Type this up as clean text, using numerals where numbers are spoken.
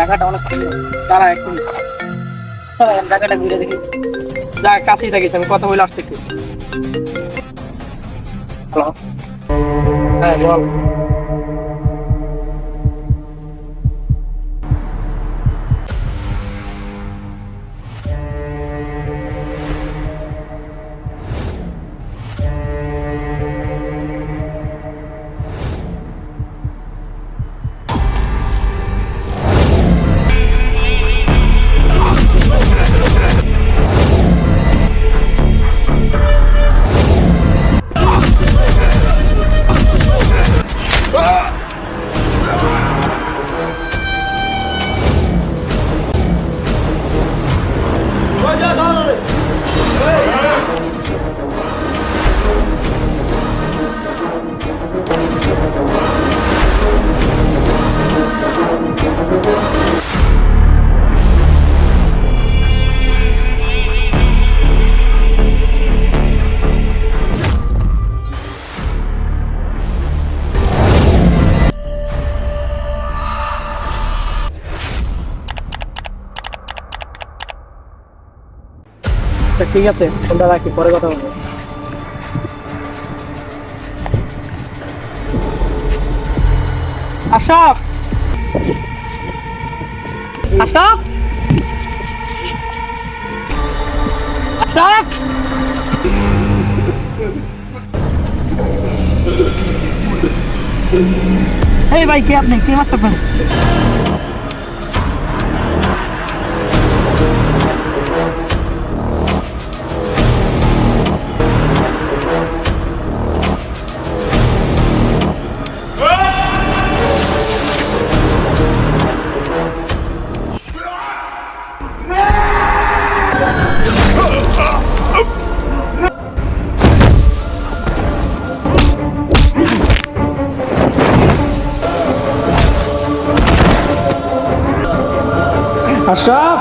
জায়গাটা অনেক সুন্দর। দাঁড়া একটু জায়গাটা ঘুরে দেখি। যা কাছেই থাকিস, আমি কথা বলে আসতেছি। হ্যালো, হ্যাঁ বল। ঠিক আছে, ফোনটা রাখি, পরে কথা বলবো। আশরাফ, আশরাফ, আশরাফ, এই ভাই কে আপনি? কে মারতেছেন? আশরাফ,